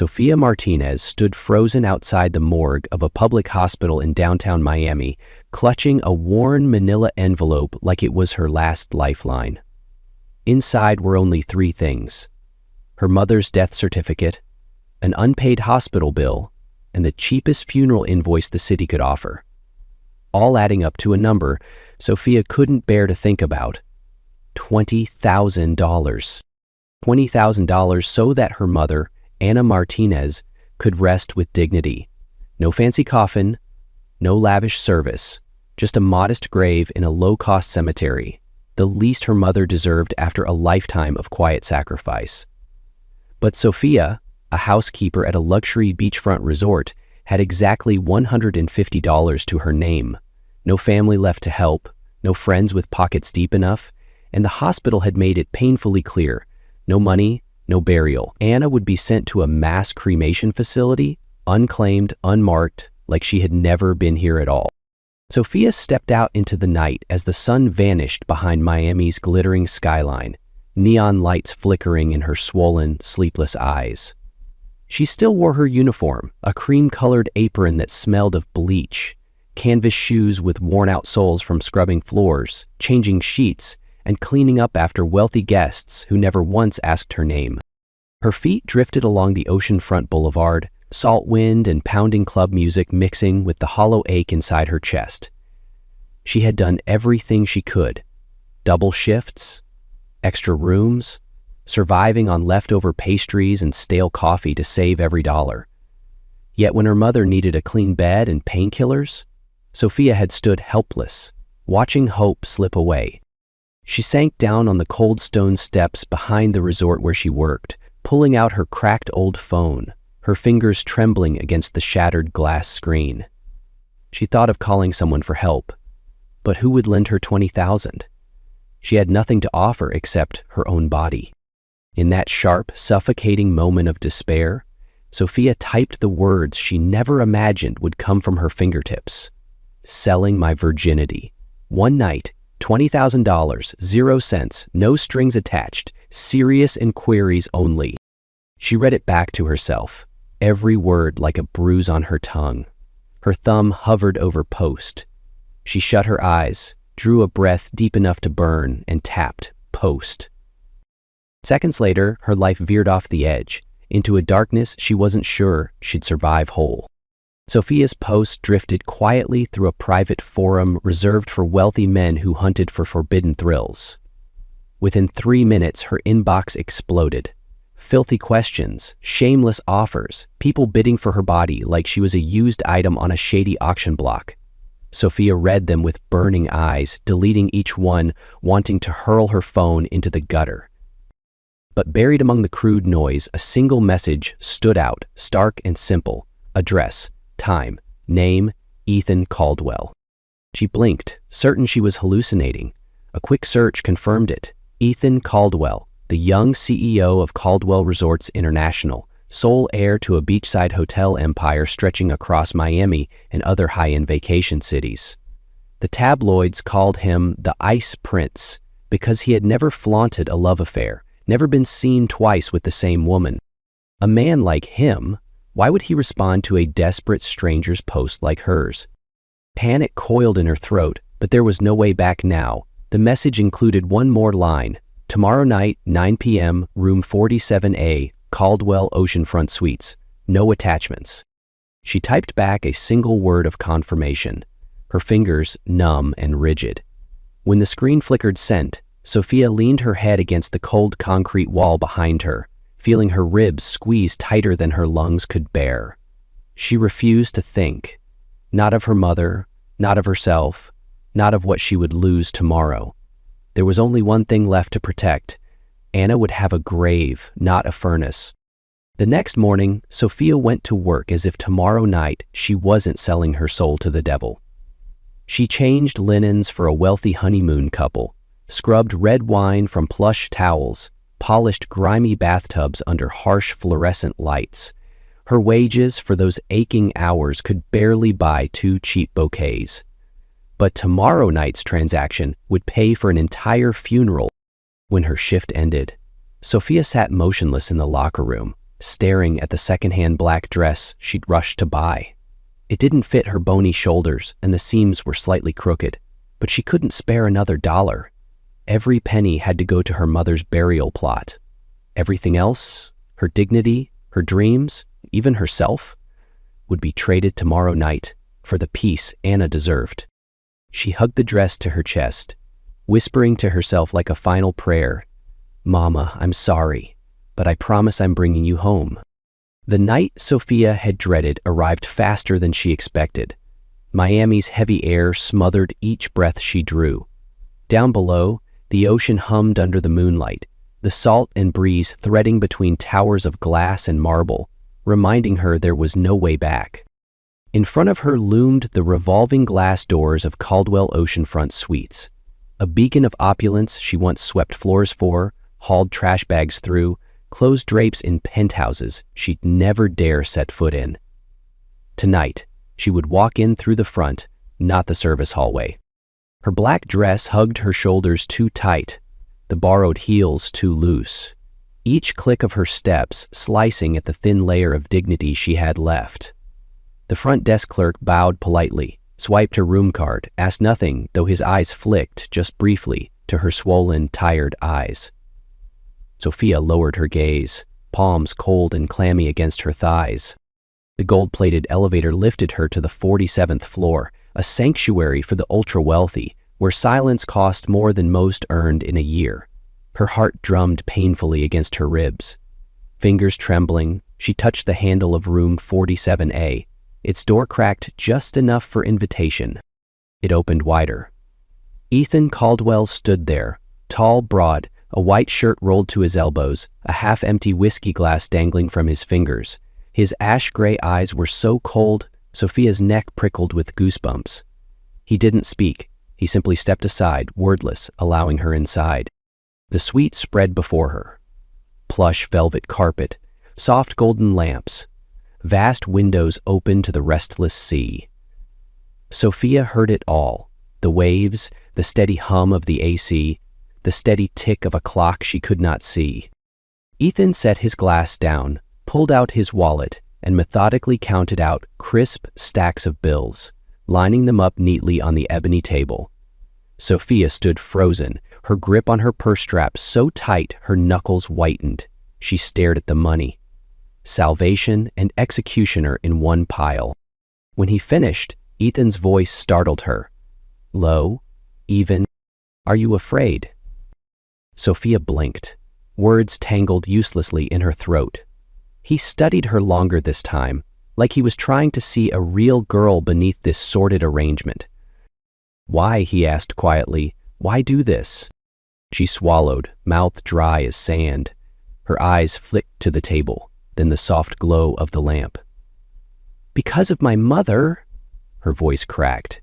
Sofia Martinez stood frozen outside the morgue of a public hospital in downtown Miami, clutching a worn manila envelope like it was her last lifeline. Inside were only three things: her mother's death certificate, an unpaid hospital bill, and the cheapest funeral invoice the city could offer. All adding up to a number Sofia couldn't bear to think about: $20,000. $20,000 so that her mother, Ana Martinez, could rest with dignity. No fancy coffin, no lavish service, just a modest grave in a low-cost cemetery, the least her mother deserved after a lifetime of quiet sacrifice. But Sofia, a housekeeper at a luxury beachfront resort, had exactly $150 to her name. No family left to help, no friends with pockets deep enough, and the hospital had made it painfully clear: no money, no burial. Ana would be sent to a mass cremation facility, unclaimed, unmarked, like she had never been here at all. Sofia stepped out into the night as the sun vanished behind Miami's glittering skyline, neon lights flickering in her swollen, sleepless eyes. She still wore her uniform, a cream-colored apron that smelled of bleach, canvas shoes with worn-out soles from scrubbing floors, changing sheets, and cleaning up after wealthy guests who never once asked her name. Her feet drifted along the oceanfront boulevard, salt wind and pounding club music mixing with the hollow ache inside her chest. She had done everything she could: double shifts, extra rooms, surviving on leftover pastries and stale coffee to save every dollar. Yet when her mother needed a clean bed and painkillers, Sofia had stood helpless, watching hope slip away. She sank down on the cold stone steps behind the resort where she worked, pulling out her cracked old phone, her fingers trembling against the shattered glass screen. She thought of calling someone for help, but who would lend her $20,000? She had nothing to offer except her own body. In that sharp, suffocating moment of despair, Sofia typed the words she never imagined would come from her fingertips: selling my virginity. One night, $20,000, 0 cents, no strings attached, serious inquiries only. She read it back to herself, every word like a bruise on her tongue. Her thumb hovered over post. She shut her eyes, drew a breath deep enough to burn, and tapped post. Seconds later, her life veered off the edge, into a darkness she wasn't sure she'd survive whole. Sofia's post drifted quietly through a private forum reserved for wealthy men who hunted for forbidden thrills. Within 3 minutes, her inbox exploded. Filthy questions, shameless offers, people bidding for her body like she was a used item on a shady auction block. Sofia read them with burning eyes, deleting each one, wanting to hurl her phone into the gutter. But buried among the crude noise, a single message stood out, stark and simple: address, time, name, Ethan Caldwell. She blinked, certain she was hallucinating. A quick search confirmed it. Ethan Caldwell, the young CEO of Caldwell Resorts International, sole heir to a beachside hotel empire stretching across Miami and other high-end vacation cities. The tabloids called him the Ice Prince because he had never flaunted a love affair, never been seen twice with the same woman. A man like him, why would he respond to a desperate stranger's post like hers? Panic coiled in her throat, but there was no way back now. The message included one more line: tomorrow night, 9 p.m., room 47A, Caldwell Oceanfront Suites. No attachments. She typed back a single word of confirmation, her fingers numb and rigid. When the screen flickered sent, Sofia leaned her head against the cold concrete wall behind her, feeling her ribs squeeze tighter than her lungs could bear. She refused to think. Not of her mother, not of herself, not of what she would lose tomorrow. There was only one thing left to protect. Ana would have a grave, not a furnace. The next morning, Sofia went to work as if tomorrow night she wasn't selling her soul to the devil. She changed linens for a wealthy honeymoon couple, scrubbed red wine from plush towels, polished grimy bathtubs under harsh fluorescent lights. Her wages for those aching hours could barely buy 2 cheap bouquets. But tomorrow night's transaction would pay for an entire funeral. When her shift ended, Sofia sat motionless in the locker room, staring at the secondhand black dress she'd rushed to buy. It didn't fit her bony shoulders and the seams were slightly crooked, but she couldn't spare another $1. Every penny had to go to her mother's burial plot. Everything else, her dignity, her dreams, even herself, would be traded tomorrow night for the peace Anna deserved. She hugged the dress to her chest, whispering to herself like a final prayer, "Mama, I'm sorry, but I promise I'm bringing you home." The night Sophia had dreaded arrived faster than she expected. Miami's heavy air smothered each breath she drew. Down below, the ocean hummed under the moonlight, the salt and breeze threading between towers of glass and marble, reminding her there was no way back. In front of her loomed the revolving glass doors of Caldwell Oceanfront Suites, a beacon of opulence she once swept floors for, hauled trash bags through, closed drapes in penthouses she'd never dare set foot in. Tonight, she would walk in through the front, not the service hallway. Her black dress hugged her shoulders too tight, the borrowed heels too loose, each click of her steps slicing at the thin layer of dignity she had left. The front desk clerk bowed politely, swiped her room card, asked nothing, though his eyes flicked just briefly to her swollen, tired eyes. Sophia lowered her gaze, palms cold and clammy against her thighs. The gold-plated elevator lifted her to the 47th floor, a sanctuary for the ultra-wealthy, where silence cost more than most earned in a year. Her heart drummed painfully against her ribs. Fingers trembling, she touched the handle of room 47A. Its door cracked just enough for invitation. It opened wider. Ethan Caldwell stood there, tall, broad, a white shirt rolled to his elbows, a half-empty whiskey glass dangling from his fingers. His ash-gray eyes were so cold, Sophia's neck prickled with goosebumps. He didn't speak. He simply stepped aside, wordless, allowing her inside. The suite spread before her. Plush velvet carpet, soft golden lamps, vast windows open to the restless sea. Sophia heard it all, the waves, the steady hum of the AC, the steady tick of a clock she could not see. Ethan set his glass down, pulled out his wallet, and methodically counted out crisp stacks of bills, lining them up neatly on the ebony table. Sophia stood frozen, her grip on her purse strap so tight her knuckles whitened. She stared at the money. Salvation and executioner in one pile. When he finished, Ethan's voice startled her. Low, even, "Are you afraid?" Sophia blinked. Words tangled uselessly in her throat. He studied her longer this time, like he was trying to see a real girl beneath this sordid arrangement. "Why?" he asked quietly. "Why do this?" She swallowed, mouth dry as sand. Her eyes flicked to the table, then the soft glow of the lamp. "Because of my mother," her voice cracked.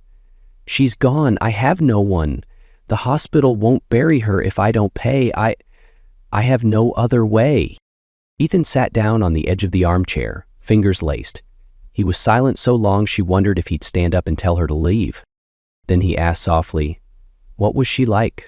"She's gone. I have no one. The hospital won't bury her if I don't pay. I have no other way." Ethan sat down on the edge of the armchair, fingers laced. He was silent so long she wondered if he'd stand up and tell her to leave. Then he asked softly, "What was she like?"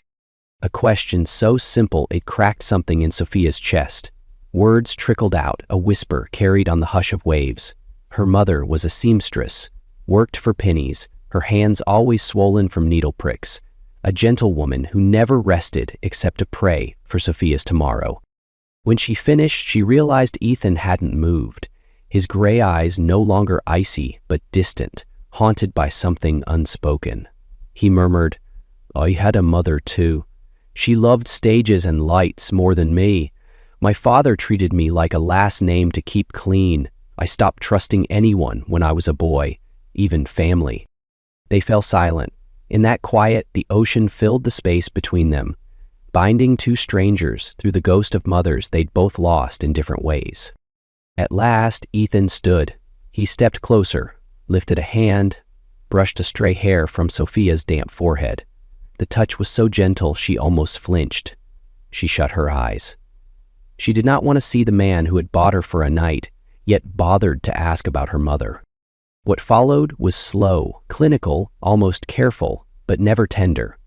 A question so simple it cracked something in Sophia's chest. Words trickled out, a whisper carried on the hush of waves. Her mother was a seamstress, worked for pennies, her hands always swollen from needle pricks. A gentlewoman who never rested except to pray for Sophia's tomorrow. When she finished, she realized Ethan hadn't moved, his gray eyes no longer icy but distant, haunted by something unspoken. He murmured, "I had a mother too. She loved stages and lights more than me. My father treated me like a last name to keep clean. I stopped trusting anyone when I was a boy, even family." They fell silent. In that quiet, the ocean filled the space between them, binding two strangers through the ghost of mothers they'd both lost in different ways. At last, Ethan stood. He stepped closer, lifted a hand, brushed a stray hair from Sophia's damp forehead. The touch was so gentle she almost flinched. She shut her eyes. She did not want to see the man who had bought her for a night, yet bothered to ask about her mother. What followed was slow, clinical, almost careful, but never tender.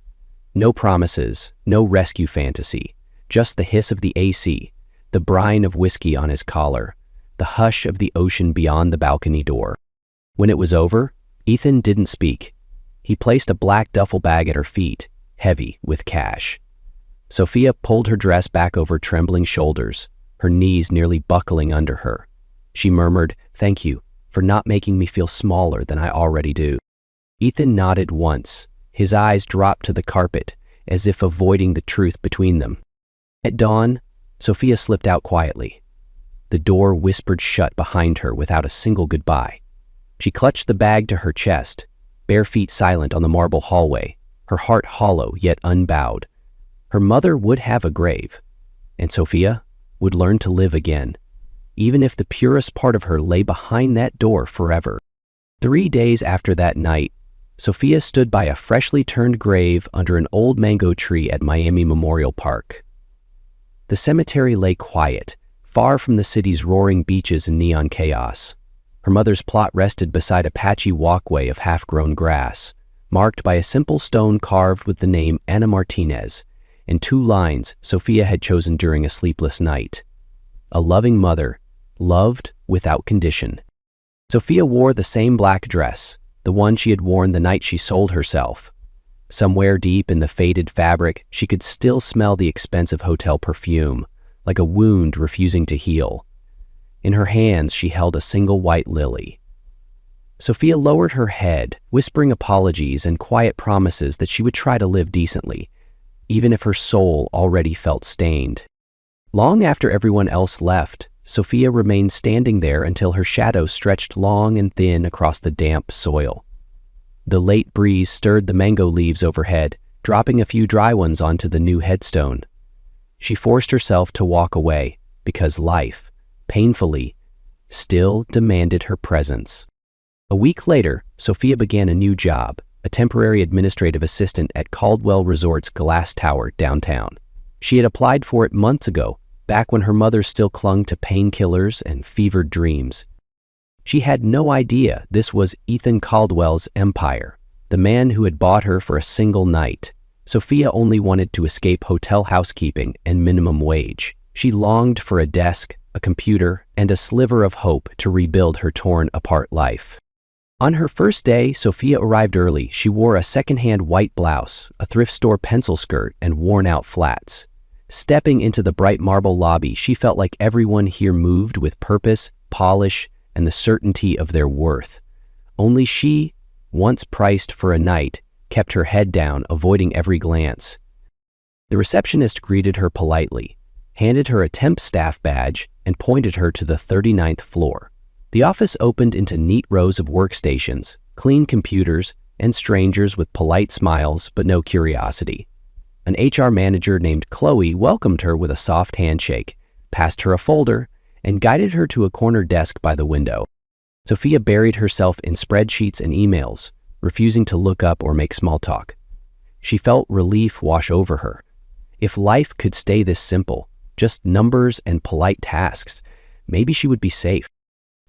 No promises, no rescue fantasy, just the hiss of the AC, the brine of whiskey on his collar, the hush of the ocean beyond the balcony door. When it was over, Ethan didn't speak. He placed a black duffel bag at her feet, heavy with cash. Sophia pulled her dress back over trembling shoulders, her knees nearly buckling under her. She murmured, "Thank you for not making me feel smaller than I already do." Ethan nodded once. His eyes dropped to the carpet, as if avoiding the truth between them. At dawn, Sophia slipped out quietly. The door whispered shut behind her without a single goodbye. She clutched the bag to her chest, bare feet silent on the marble hallway, her heart hollow yet unbowed. Her mother would have a grave, and Sophia would learn to live again, even if the purest part of her lay behind that door forever. 3 days after that night, Sophia stood by a freshly turned grave under an old mango tree at Miami Memorial Park. The cemetery lay quiet, far from the city's roaring beaches and neon chaos. Her mother's plot rested beside a patchy walkway of half-grown grass, marked by a simple stone carved with the name Ana Martinez, and 2 lines Sophia had chosen during a sleepless night. A loving mother, loved without condition. Sophia wore the same black dress, the one she had worn the night she sold herself. Somewhere deep in the faded fabric, she could still smell the expensive hotel perfume, like a wound refusing to heal. In her hands, she held a single white lily. Sophia lowered her head, whispering apologies and quiet promises that she would try to live decently, even if her soul already felt stained. Long after everyone else left, Sophia remained standing there until her shadow stretched long and thin across the damp soil. The late breeze stirred the mango leaves overhead, dropping a few dry ones onto the new headstone. She forced herself to walk away because life, painfully, still demanded her presence. A week later, Sophia began a new job, a temporary administrative assistant at Caldwell Resort's Glass Tower downtown. She had applied for it months ago, back when her mother still clung to painkillers and fevered dreams. She had no idea this was Ethan Caldwell's empire, the man who had bought her for a single night. Sophia only wanted to escape hotel housekeeping and minimum wage. She longed for a desk, a computer, and a sliver of hope to rebuild her torn-apart life. On her first day, Sophia arrived early. She wore a second-hand white blouse, a thrift store pencil skirt, and worn-out flats. Stepping into the bright marble lobby, she felt like everyone here moved with purpose, polish, and the certainty of their worth. Only she, once priced for a night, kept her head down, avoiding every glance. The receptionist greeted her politely, handed her a temp staff badge, and pointed her to the 39th floor. The office opened into neat rows of workstations, clean computers, and strangers with polite smiles but no curiosity. An HR manager named Chloe welcomed her with a soft handshake, passed her a folder, and guided her to a corner desk by the window. Sophia buried herself in spreadsheets and emails, refusing to look up or make small talk. She felt relief wash over her. If life could stay this simple, just numbers and polite tasks, maybe she would be safe.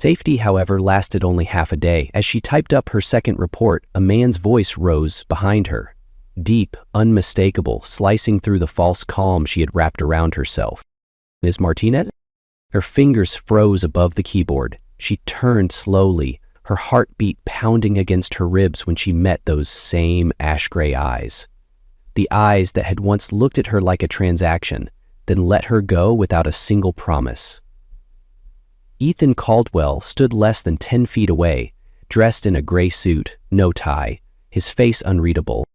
Safety, however, lasted only half a day. As she typed up her second report, a man's voice rose behind her, deep, unmistakable, slicing through the false calm she had wrapped around herself. "Ms. Martinez?" Her fingers froze above the keyboard. She turned slowly, her heartbeat pounding against her ribs when she met those same ash-gray eyes. The eyes that had once looked at her like a transaction, then let her go without a single promise. Ethan Caldwell stood less than 10 feet away, dressed in a gray suit, no tie, his face unreadable.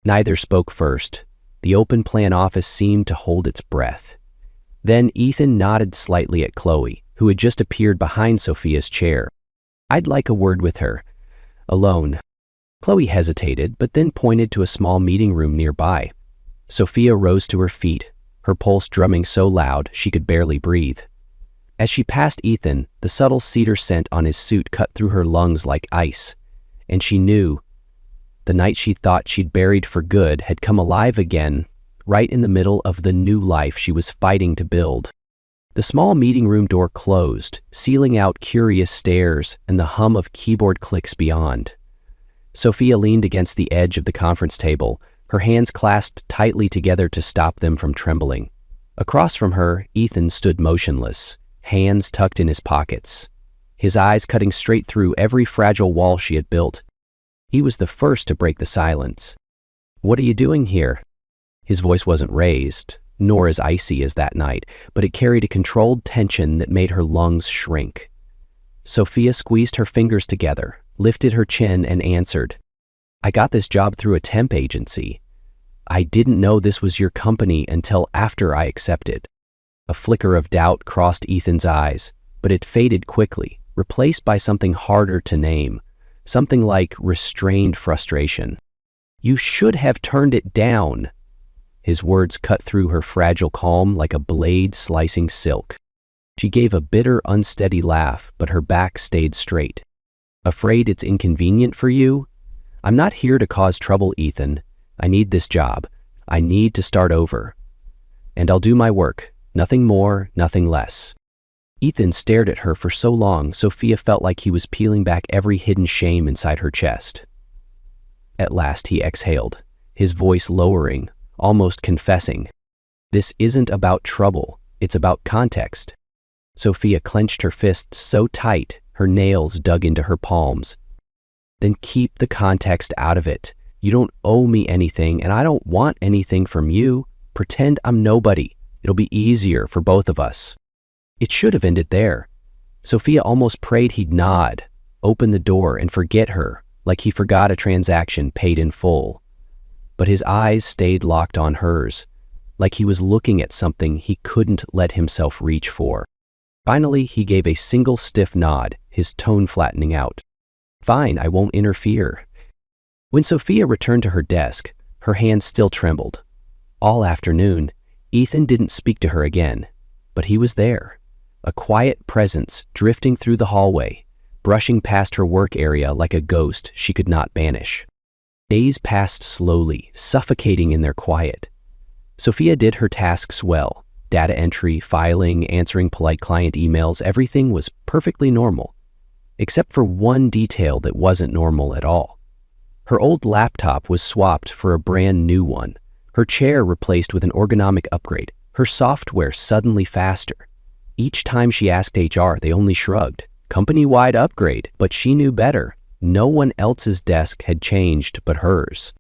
Neither spoke first. The open-plan office seemed to hold its breath. Then Ethan nodded slightly at Chloe, who had just appeared behind Sophia's chair. "I'd like a word with her. Alone." Chloe hesitated, but then pointed to a small meeting room nearby. Sophia rose to her feet, her pulse drumming so loud she could barely breathe. As she passed Ethan, the subtle cedar scent on his suit cut through her lungs like ice, and she knew the night she thought she'd buried for good had come alive again, right in the middle of the new life she was fighting to build. The small meeting room door closed, sealing out curious stares and the hum of keyboard clicks beyond. Sophia leaned against the edge of the conference table, her hands clasped tightly together to stop them from trembling. Across from her, Ethan stood motionless, hands tucked in his pockets, his eyes cutting straight through every fragile wall she had built. He was the first to break the silence. "What are you doing here?" His voice wasn't raised, nor as icy as that night, but it carried a controlled tension that made her lungs shrink. Sophia squeezed her fingers together, lifted her chin, and answered, "I got this job through a temp agency. I didn't know this was your company until after I accepted." A flicker of doubt crossed Ethan's eyes, but it faded quickly, replaced by something harder to name, something like restrained frustration. "You should have turned it down." His words cut through her fragile calm like a blade slicing silk. She gave a bitter, unsteady laugh, but her back stayed straight. "Afraid it's inconvenient for you? I'm not here to cause trouble, Ethan. I need this job. I need to start over. And I'll do my work. Nothing more, nothing less." Ethan stared at her for so long, Sophia felt like he was peeling back every hidden shame inside her chest. At last he exhaled, his voice lowering, almost confessing. "This isn't about trouble, it's about context." Sophia clenched her fists so tight, her nails dug into her palms. "Then keep the context out of it. You don't owe me anything, and I don't want anything from you. Pretend I'm nobody. It'll be easier for both of us." It should have ended there. Sophia almost prayed he'd nod, open the door, and forget her, like he forgot a transaction paid in full. But his eyes stayed locked on hers, like he was looking at something he couldn't let himself reach for. Finally, he gave a single stiff nod, his tone flattening out. "Fine, I won't interfere." When Sophia returned to her desk, her hands still trembled. All afternoon, Ethan didn't speak to her again, but he was there, a quiet presence drifting through the hallway, brushing past her work area like a ghost she could not banish. Days passed slowly, suffocating in their quiet. Sophia did her tasks well. Data entry, filing, answering polite client emails, everything was perfectly normal, except for one detail that wasn't normal at all. Her old laptop was swapped for a brand new one, her chair replaced with an ergonomic upgrade, her software suddenly faster. Each time she asked HR, they only shrugged. Company-wide upgrade, but she knew better. No one else's desk had changed but hers.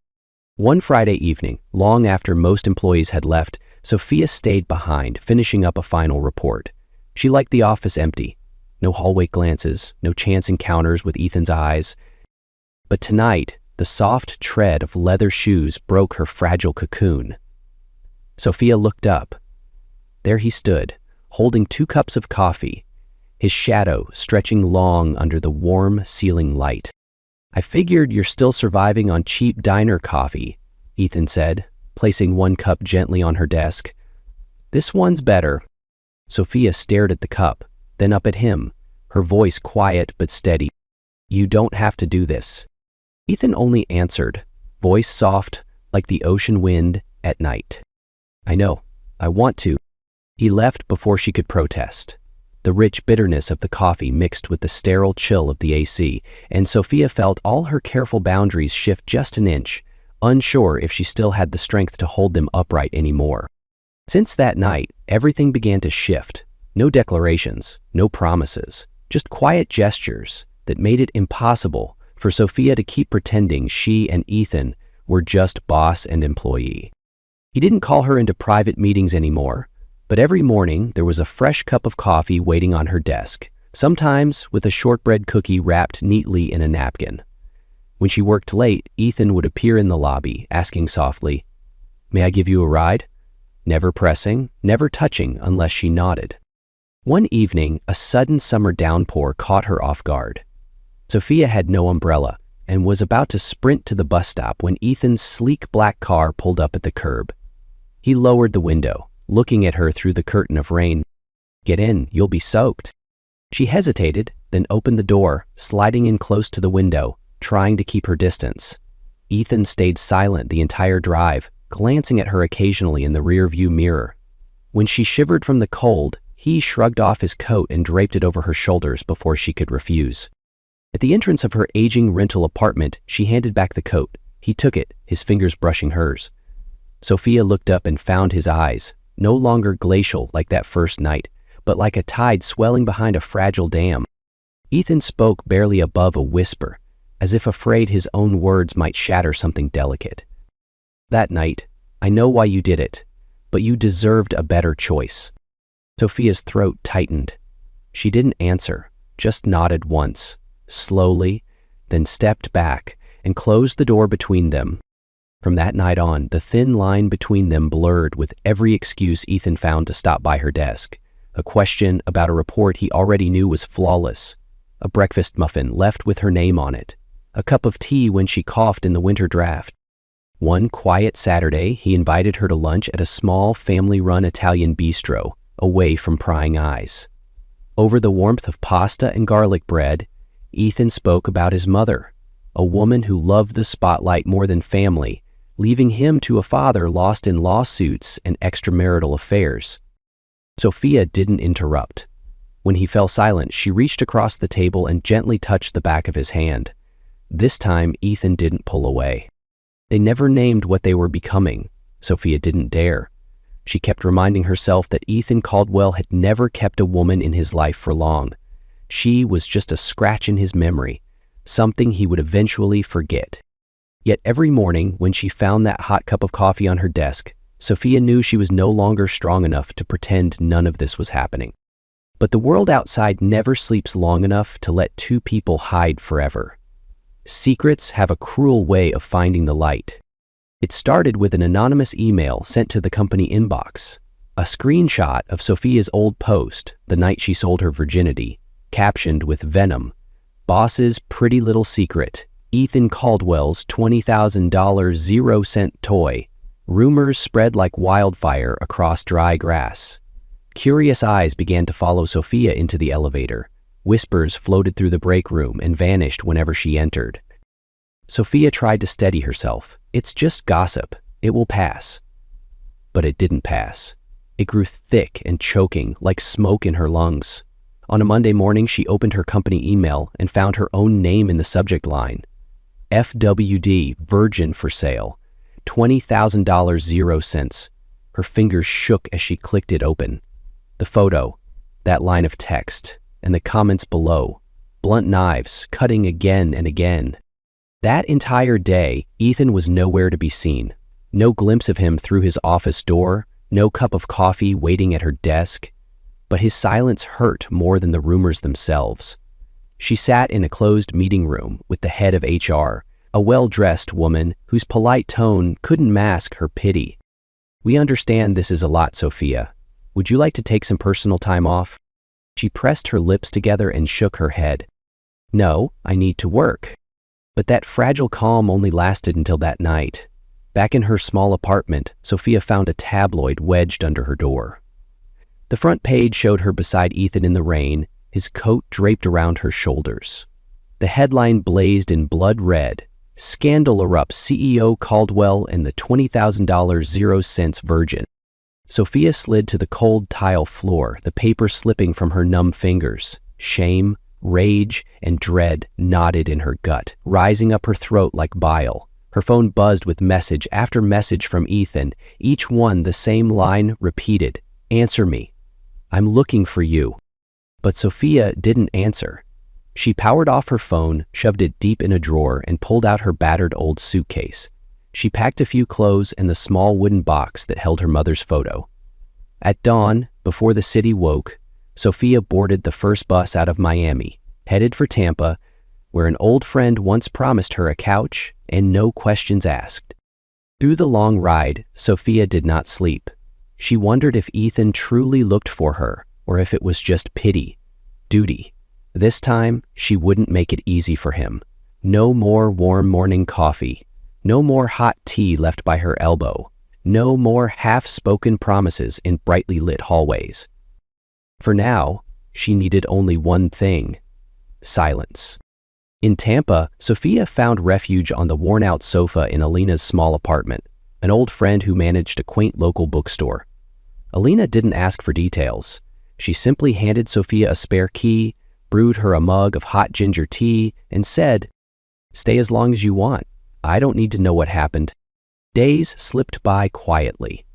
One Friday evening, long after most employees had left, Sophia stayed behind, finishing up a final report. She liked the office empty. No hallway glances, no chance encounters with Ethan's eyes. But tonight, the soft tread of leather shoes broke her fragile cocoon. Sophia looked up. There he stood, holding 2 cups of coffee, his shadow stretching long under the warm ceiling light. "I figured you're still surviving on cheap diner coffee," Ethan said, placing 1 cup gently on her desk. "This one's better." Sophia stared at the cup, then up at him, her voice quiet but steady. "You don't have to do this." Ethan only answered, voice soft like the ocean wind at night. "I know. I want to." He left before she could protest. The rich bitterness of the coffee mixed with the sterile chill of the AC, and Sophia felt all her careful boundaries shift just an inch, unsure if she still had the strength to hold them upright anymore. Since that night, everything began to shift. No declarations, no promises, just quiet gestures that made it impossible for Sophia to keep pretending she and Ethan were just boss and employee. He didn't call her into private meetings anymore, but every morning there was a fresh cup of coffee waiting on her desk, sometimes with a shortbread cookie wrapped neatly in a napkin. When she worked late, Ethan would appear in the lobby, asking softly, "May I give you a ride?" Never pressing, never touching unless she nodded. One evening, a sudden summer downpour caught her off guard. Sophia had no umbrella and was about to sprint to the bus stop when Ethan's sleek black car pulled up at the curb. He lowered the window, looking at her through the curtain of rain. "Get in, you'll be soaked." She hesitated, then opened the door, sliding in close to the window, trying to keep her distance. Ethan stayed silent the entire drive, glancing at her occasionally in the rear-view mirror. When she shivered from the cold, he shrugged off his coat and draped it over her shoulders before she could refuse. At the entrance of her aging rental apartment, she handed back the coat. He took it, his fingers brushing hers. Sophia looked up and found his eyes, no longer glacial like that first night, but like a tide swelling behind a fragile dam. Ethan spoke barely above a whisper, as if afraid his own words might shatter something delicate. "That night, I know why you did it, but you deserved a better choice." Sophia's throat tightened. She didn't answer, just nodded once, slowly, then stepped back and closed the door between them. From that night on, the thin line between them blurred with every excuse Ethan found to stop by her desk. A question about a report he already knew was flawless. A breakfast muffin left with her name on it. A cup of tea when she coughed in the winter draft. One quiet Saturday, he invited her to lunch at a small, family-run Italian bistro, away from prying eyes. Over the warmth of pasta and garlic bread, Ethan spoke about his mother, a woman who loved the spotlight more than family, leaving him to a father lost in lawsuits and extramarital affairs. Sophia didn't interrupt. When he fell silent, she reached across the table and gently touched the back of his hand. This time, Ethan didn't pull away. They never named what they were becoming. Sophia didn't dare. She kept reminding herself that Ethan Caldwell had never kept a woman in his life for long. She was just a scratch in his memory, something he would eventually forget. Yet every morning, when she found that hot cup of coffee on her desk, Sophia knew she was no longer strong enough to pretend none of this was happening. But the world outside never sleeps long enough to let two people hide forever. Secrets have a cruel way of finding the light. It started with an anonymous email sent to the company inbox, a screenshot of Sophia's old post the night she sold her virginity, captioned with venom, "Boss's pretty little secret, Ethan Caldwell's $20,000 0-cent toy. Rumors spread like wildfire across dry grass." Curious eyes began to follow Sophia into the elevator. Whispers floated through the break room and vanished whenever she entered. Sophia tried to steady herself. "It's just gossip. It will pass." But it didn't pass. It grew thick and choking, like smoke in her lungs. On a Monday morning, she opened her company email and found her own name in the subject line. FWD, Virgin for sale. $20,000 0-cents. Her fingers shook as she clicked it open. The photo, that line of text, and the comments below. Blunt knives, cutting again and again. That entire day, Ethan was nowhere to be seen. No glimpse of him through his office door, no cup of coffee waiting at her desk. But his silence hurt more than the rumors themselves. She sat in a closed meeting room with the head of HR, a well-dressed woman whose polite tone couldn't mask her pity. "We understand this is a lot, Sophia. Would you like to take some personal time off?" She pressed her lips together and shook her head. "No, I need to work." But that fragile calm only lasted until that night. Back in her small apartment, Sophia found a tabloid wedged under her door. The front page showed her beside Ethan in the rain, his coat draped around her shoulders. The headline blazed in blood red, "Scandal erupts, CEO Caldwell and the $20,000 0-cents virgin." Sophia slid to the cold tile floor, the paper slipping from her numb fingers. Shame, rage, and dread knotted in her gut, rising up her throat like bile. Her phone buzzed with message after message from Ethan, each one the same line repeated, "Answer me. I'm looking for you." But Sophia didn't answer. She powered off her phone, shoved it deep in a drawer, and pulled out her battered old suitcase. She packed a few clothes and the small wooden box that held her mother's photo. At dawn, before the city woke, Sophia boarded the first bus out of Miami, headed for Tampa, where an old friend once promised her a couch and no questions asked. Through the long ride, Sophia did not sleep. She wondered if Ethan truly looked for her, or if it was just pity, duty. This time, she wouldn't make it easy for him. No more warm morning coffee. No more hot tea left by her elbow. No more half-spoken promises in brightly lit hallways. For now, she needed only one thing: silence. In Tampa, Sophia found refuge on the worn-out sofa in Alina's small apartment, an old friend who managed a quaint local bookstore. Alina didn't ask for details. She simply handed Sophia a spare key, brewed her a mug of hot ginger tea, and said, "Stay as long as you want. I don't need to know what happened." Days slipped by quietly.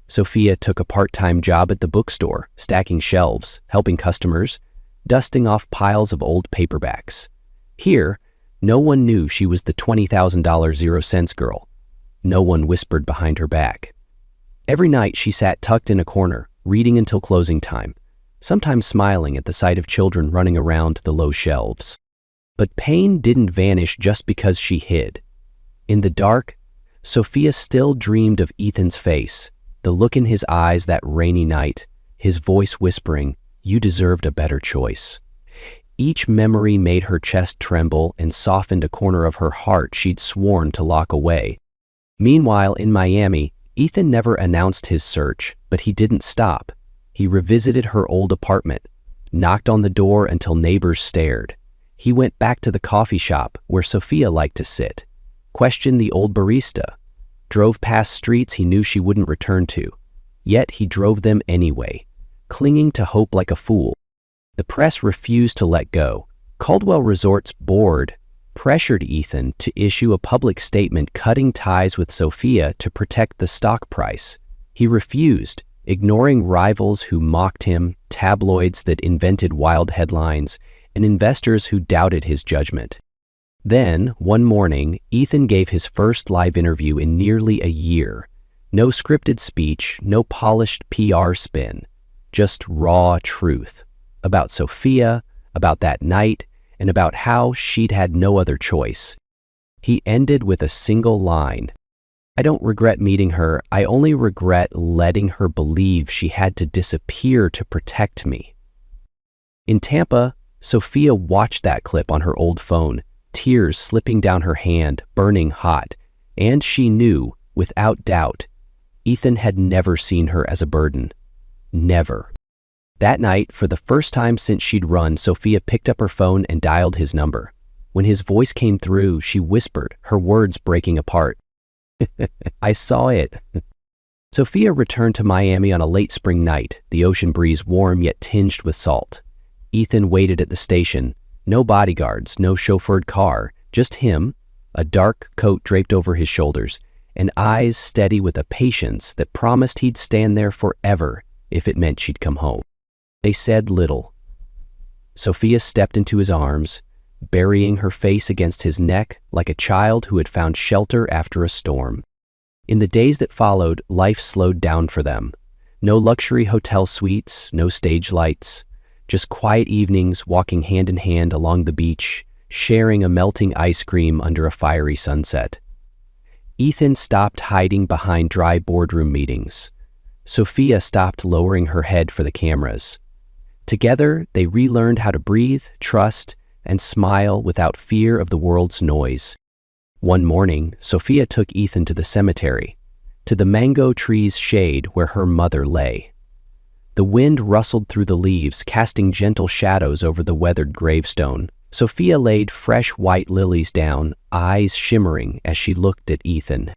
Sophia took a part-time job at the bookstore, stacking shelves, helping customers, dusting off piles of old paperbacks. Here, no one knew she was the $20,000 0 cents girl. No one whispered behind her back. Every night she sat tucked in a corner, reading until closing time, sometimes smiling at the sight of children running around the low shelves. But pain didn't vanish just because she hid. In the dark, Sophia still dreamed of Ethan's face, the look in his eyes that rainy night, his voice whispering, "You deserved a better choice." Each memory made her chest tremble and softened a corner of her heart she'd sworn to lock away. Meanwhile, in Miami, Ethan never announced his search, but he didn't stop. He revisited her old apartment, knocked on the door until neighbors stared. He went back to the coffee shop where Sophia liked to sit, questioned the old barista, drove past streets he knew she wouldn't return to. Yet he drove them anyway, clinging to hope like a fool. The press refused to let go. Caldwell Resorts board pressured Ethan to issue a public statement cutting ties with Sophia to protect the stock price. He refused, ignoring rivals who mocked him, tabloids that invented wild headlines, and investors who doubted his judgment. Then, one morning, Ethan gave his first live interview in nearly a year. No scripted speech, no polished PR spin, just raw truth. About Sophia, about that night, and about how she'd had no other choice. He ended with a single line. "I don't regret meeting her, I only regret letting her believe she had to disappear to protect me." In Tampa, Sophia watched that clip on her old phone, tears slipping down her hand, burning hot, and she knew, without doubt, Ethan had never seen her as a burden. Never. That night, for the first time since she'd run, Sophia picked up her phone and dialed his number. When his voice came through, she whispered, her words breaking apart. "I saw it." Sophia returned to Miami on a late spring night, the ocean breeze warm yet tinged with salt. Ethan waited at the station. No bodyguards, no chauffeured car, just him, a dark coat draped over his shoulders, and eyes steady with a patience that promised he'd stand there forever if it meant she'd come home. They said little. Sophia stepped into his arms, burying her face against his neck like a child who had found shelter after a storm. In the days that followed, life slowed down for them. No luxury hotel suites, no stage lights, just quiet evenings walking hand in hand along the beach, sharing a melting ice cream under a fiery sunset. Ethan stopped hiding behind dry boardroom meetings. Sophia stopped lowering her head for the cameras. Together, they relearned how to breathe, trust, and smile without fear of the world's noise. One morning, Sophia took Ethan to the cemetery, to the mango tree's shade where her mother lay. The wind rustled through the leaves, casting gentle shadows over the weathered gravestone. Sophia laid fresh white lilies down, eyes shimmering as she looked at Ethan.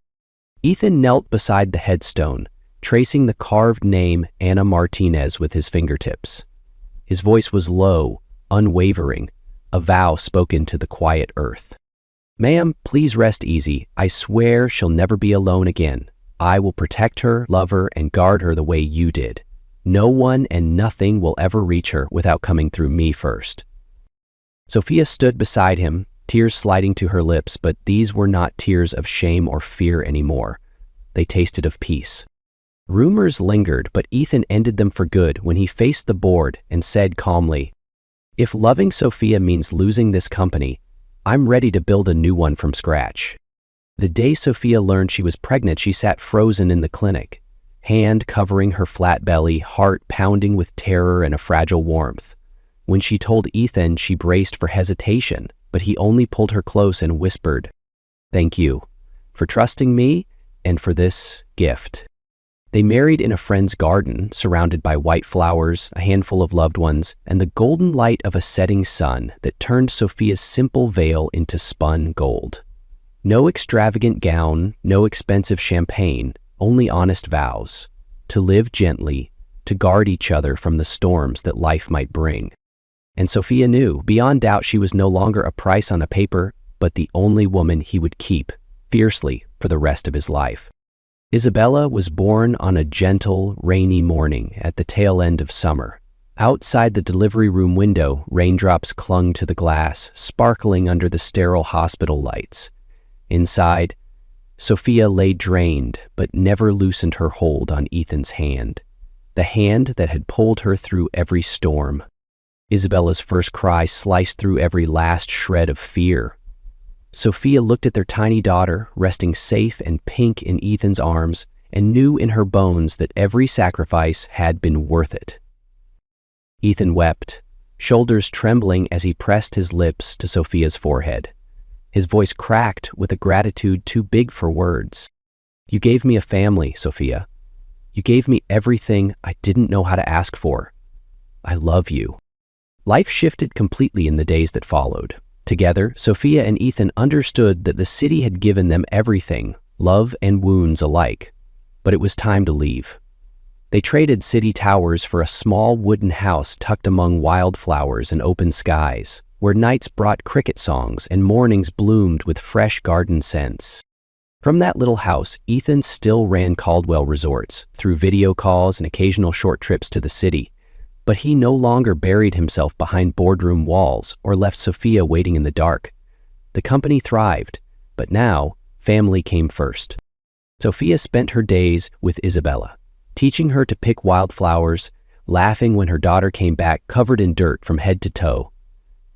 Ethan knelt beside the headstone, tracing the carved name Anna Martinez with his fingertips. His voice was low, unwavering, a vow spoken to the quiet earth. "Ma'am, please rest easy. I swear she'll never be alone again. I will protect her, love her, and guard her the way you did. No one and nothing will ever reach her without coming through me first." Sophia stood beside him, tears sliding to her lips, but these were not tears of shame or fear anymore. They tasted of peace. Rumors lingered, but Ethan ended them for good when he faced the board and said calmly, "If loving Sophia means losing this company, I'm ready to build a new one from scratch." The day Sophia learned she was pregnant, she sat frozen in the clinic, hand covering her flat belly, heart pounding with terror and a fragile warmth. When she told Ethan, she braced for hesitation, but he only pulled her close and whispered, "Thank you for trusting me and for this gift." They married in a friend's garden, surrounded by white flowers, a handful of loved ones, and the golden light of a setting sun that turned Sophia's simple veil into spun gold. No extravagant gown, no expensive champagne, only honest vows. To live gently, to guard each other from the storms that life might bring. And Sophia knew, beyond doubt, she was no longer a price on a paper, but the only woman he would keep, fiercely, for the rest of his life. Isabella was born on a gentle, rainy morning at the tail end of summer. Outside the delivery room window, raindrops clung to the glass, sparkling under the sterile hospital lights. Inside, Sophia lay drained, but never loosened her hold on Ethan's hand, the hand that had pulled her through every storm. Isabella's first cry sliced through every last shred of fear. Sophia looked at their tiny daughter, resting safe and pink in Ethan's arms, and knew in her bones that every sacrifice had been worth it. Ethan wept, shoulders trembling as he pressed his lips to Sophia's forehead. His voice cracked with a gratitude too big for words. "You gave me a family, Sophia. You gave me everything I didn't know how to ask for. I love you." Life shifted completely in the days that followed. Together, Sophia and Ethan understood that the city had given them everything, love and wounds alike. But it was time to leave. They traded city towers for a small wooden house tucked among wildflowers and open skies, where nights brought cricket songs and mornings bloomed with fresh garden scents. From that little house, Ethan still ran Caldwell Resorts through video calls and occasional short trips to the city. But he no longer buried himself behind boardroom walls or left Sophia waiting in the dark. The company thrived, but now family came first. Sophia spent her days with Isabella, teaching her to pick wildflowers, laughing when her daughter came back covered in dirt from head to toe.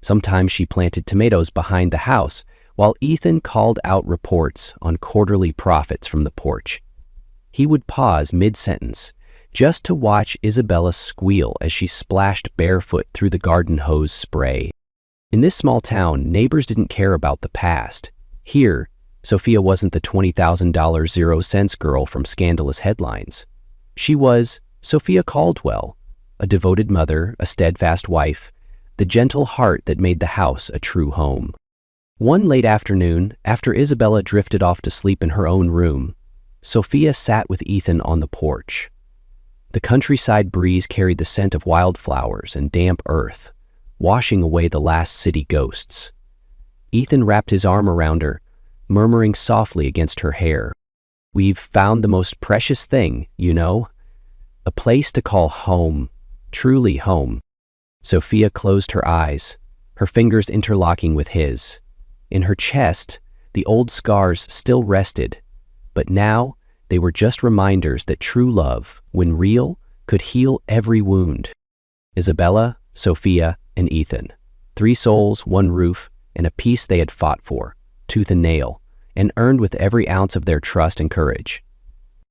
Sometimes she planted tomatoes behind the house, while Ethan called out reports on quarterly profits from the porch. He would pause mid-sentence, just to watch Isabella squeal as she splashed barefoot through the garden hose spray. In this small town, neighbors didn't care about the past. Here, Sophia wasn't the $20,000 0-cents girl from scandalous headlines. She was Sophia Caldwell, a devoted mother, a steadfast wife, the gentle heart that made the house a true home. One late afternoon, after Isabella drifted off to sleep in her own room, Sophia sat with Ethan on the porch. The countryside breeze carried the scent of wildflowers and damp earth, washing away the last city ghosts. Ethan wrapped his arm around her, murmuring softly against her hair, "We've found the most precious thing, you know? A place to call home, truly home." Sophia closed her eyes, her fingers interlocking with his. In her chest, the old scars still rested, but now they were just reminders that true love, when real, could heal every wound. Isabella, Sophia, and Ethan. 3 souls, 1 roof, and a peace they had fought for, tooth and nail, and earned with every ounce of their trust and courage.